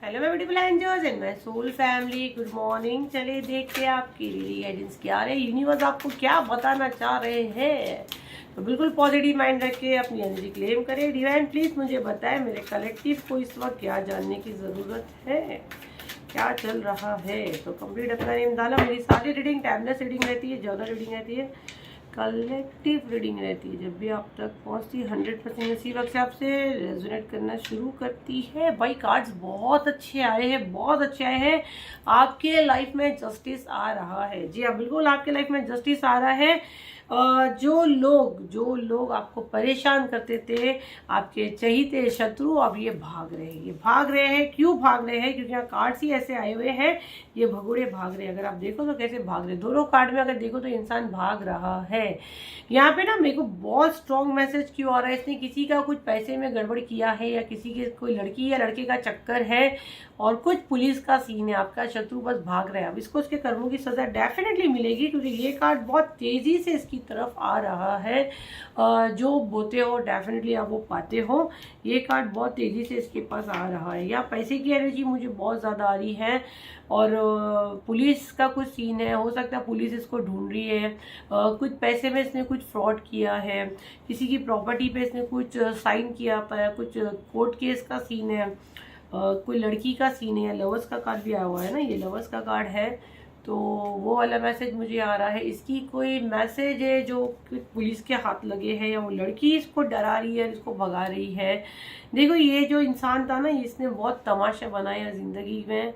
Hello my beautiful angels and my soul family, good morning. चलिए देखते हैं आपकी रीडिंग गाइडेंस क्या आ रहे हैं, यूनिवर्स आपको क्या बताना चाह रहे हैं। तो बिल्कुल पॉजिटिव माइंड रख के अपनी एनर्जी क्लेम करें। डिवाइन प्लीज मुझे बताएं मेरे कलेक्टिव को इस वक्त क्या जानने की ज़रूरत है, क्या चल रहा है। तो कंप्लीट अपना नेम डाला। मेरी सारी रीडिंग टाइमलेस रीडिंग रहती है, जर्नल रीडिंग रहती है, कलेक्टिव रीडिंग रहती है। जब भी आप तक पहुंचती है 100% इसी वक्त से आपसे रेजोनेट करना शुरू करती है। भाई कार्ड्स बहुत अच्छे आए हैं, बहुत अच्छे आए हैं। आपके लाइफ में जस्टिस आ रहा है। जी हाँ, बिल्कुल आपके लाइफ में जस्टिस आ रहा है। जो लोग आपको परेशान करते थे, आपके चहीते शत्रु, अब ये भाग रहे हैं। ये भाग रहे हैं, क्यों भाग रहे हैं? क्योंकि यहाँ कार्ड्स ही ऐसे आए हुए हैं। ये भगोड़े भाग रहे हैं। अगर आप देखो तो कैसे भाग रहे हैं, दोनों कार्ड में अगर देखो तो इंसान भाग रहा है। यहाँ पे ना मेरे को बहुत स्ट्रॉन्ग मैसेज क्यों आ रहा है, इसने किसी का कुछ पैसे में गड़बड़ किया है, या किसी के कोई लड़की या लड़के का चक्कर है, और कुछ पुलिस का सीन है। आपका शत्रु बस भाग रहा है। अब इसको उसके कर्मों की सजा डेफिनेटली मिलेगी, क्योंकि ये कार्ड बहुत तेजी से इसकी तरफ आ रहा है। जो बोते हो डेफिनेटली आप वो पाते हो। ये कार्ड बहुत तेजी से इसके पास आ रहा है। या पैसे की एनर्जी मुझे बहुत ज़्यादा आ रही है, और पुलिस का कुछ सीन है। हो सकता है पुलिस इसको ढूंढ रही है। कुछ पैसे में इसने कुछ फ्रॉड किया है, किसी की प्रॉपर्टी पे इसने कुछ साइन किया पाया, कुछ कोर्ट केस का सीन है, कोई लड़की का सीन है। लवर्स का कार्ड भी आया हुआ है ना, ये लवर्स का कार्ड है। तो वो वाला मैसेज मुझे आ रहा है। इसकी कोई मैसेज है जो पुलिस के हाथ लगे हैं, या वो लड़की इसको डरा रही है, इसको भगा रही है। देखो ये जो इंसान था ना, इसने बहुत तमाशा बनाया ज़िंदगी में।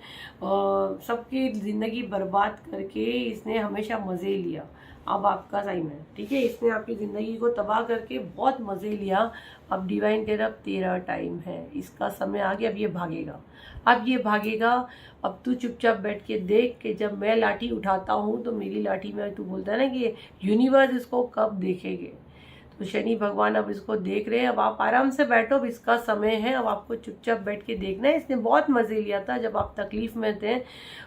सबकी ज़िंदगी बर्बाद करके इसने हमेशा मज़े लिया। अब आपका टाइम है, ठीक है। इसने आपकी ज़िंदगी को तबाह करके बहुत मज़े लिया। अब डिवाइन तरफ तेरा टाइम है, इसका समय आ गया। अब ये भागेगा, अब ये भागेगा। अब तू चुपचाप बैठ के देख के जब मैं लाठी उठाता हूँ तो मेरी लाठी में, तू बोलता है ना कि यूनिवर्स इसको कब देखेंगे, तो शनि भगवान अब इसको देख रहे हैं। अब आप आराम से बैठो, अब इसका समय है। अब आपको चुपचाप बैठ के देखना है। इसने बहुत मजे लिया था जब आप तकलीफ में थे।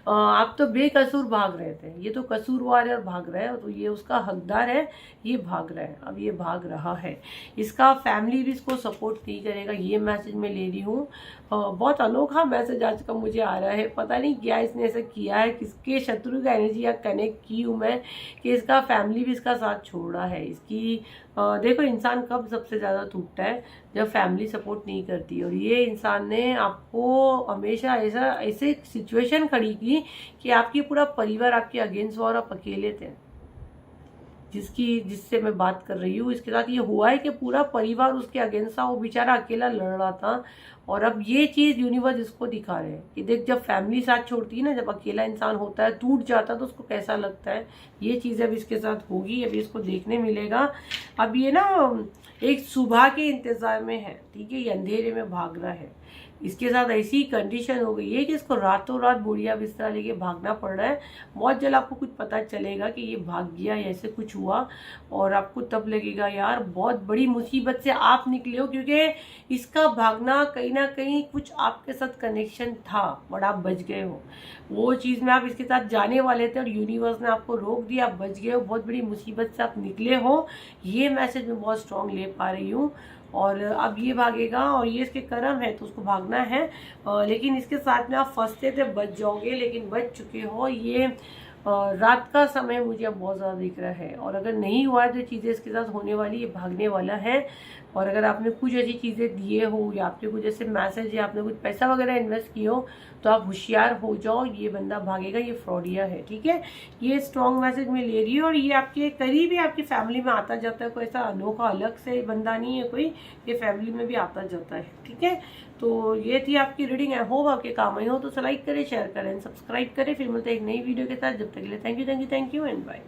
आप तो बेकसूर भाग रहे थे, ये तो कसूरवार है और भाग रहा है। तो ये उसका हकदार है, ये भाग रहा है। अब ये भाग रहा है। इसका फैमिली भी इसको सपोर्ट नहीं करेगा, ये मैसेज मैं ले रही हूँ। बहुत अनोखा मैसेज आज का मुझे आ रहा है। पता नहीं क्या इसने ऐसा किया है, किसके शत्रु का एनर्जी या कनेक्ट की हूँ मैं, कि इसका फैमिली भी इसका साथ छोड़ रहा है। इसकी देखो इंसान कब सबसे ज़्यादा टूटता है, जब फैमिली सपोर्ट नहीं करती। और ये इंसान ने आपको हमेशा ऐसे सिचुएशन खड़ी की कि आपकी पूरा परिवार आपके अगेंस्ट और आप अकेले थे। जिससे मैं बात कर रही हूँ, इसके साथ ये हुआ है कि पूरा परिवार उसके अगेंस्ट था, वो बेचारा अकेला लड़ रहा था। और अब ये चीज़ यूनिवर्स इसको दिखा रहे हैं कि देख, जब फैमिली साथ छोड़ती है ना, जब अकेला इंसान होता है, टूट जाता है, तो उसको कैसा लगता है। ये चीज़ अब इसके साथ होगी, अब इसको देखने मिलेगा। अब ये ना एक सुबह के इंतजार में है, ठीक है। ये अंधेरे में भाग रहा है। इसके साथ ऐसी कंडीशन हो गई है कि इसको रातों रात बुढ़िया बिस्तरा लेके भागना पड़ रहा है। बहुत जल्द आपको कुछ पता चलेगा कि ये भाग गया या ऐसे कुछ हुआ, और आपको तब लगेगा यार बहुत बड़ी मुसीबत से आप निकले हो, क्योंकि इसका भागना कहीं ना कहीं कुछ आपके साथ कनेक्शन था, बट आप बच गए हो। वो चीज़ में आप इसके साथ जाने वाले थे और यूनिवर्स ने आपको रोक दिया, आप बच गए हो। बहुत बड़ी मुसीबत से आप निकले हो, ये मैसेज मैं बहुत स्ट्रॉन्ग ले पा रही हूँ। और अब ये भागेगा, और ये इसके कर्म है तो उसको भागना है। लेकिन इसके साथ में आप फंसते थे, बच जाओगे, लेकिन बच चुके हो। ये रात का समय मुझे अब बहुत ज़्यादा दिख रहा है। और अगर नहीं हुआ है तो चीज़ें इसके साथ होने वाली, ये भागने वाला है। और अगर आपने कुछ ऐसी चीज़ें दिए हो, या आपने कुछ ऐसे मैसेज, या आपने कुछ पैसा वगैरह इन्वेस्ट किए हो, तो आप होशियार हो जाओ, ये बंदा भागेगा, ये फ्रॉडिया है, ठीक है। ये स्ट्रॉन्ग मैसेज में ले रही हूँ। और ये आपके करीब ही आपकी फैमिली में आता जाता है, कोई ऐसा अनोखा अलग से बंदा नहीं है कोई, ये फैमिली में भी आता जाता है, ठीक है। तो ये थी आपकी रीडिंग। आई होप आपके काम आई हो, तो लाइक करें, शेयर करें, सब्सक्राइब करें। फिर मिलते हैं एक नई वीडियो के साथ। जब तक के लिए थैंक यू एंड बाय।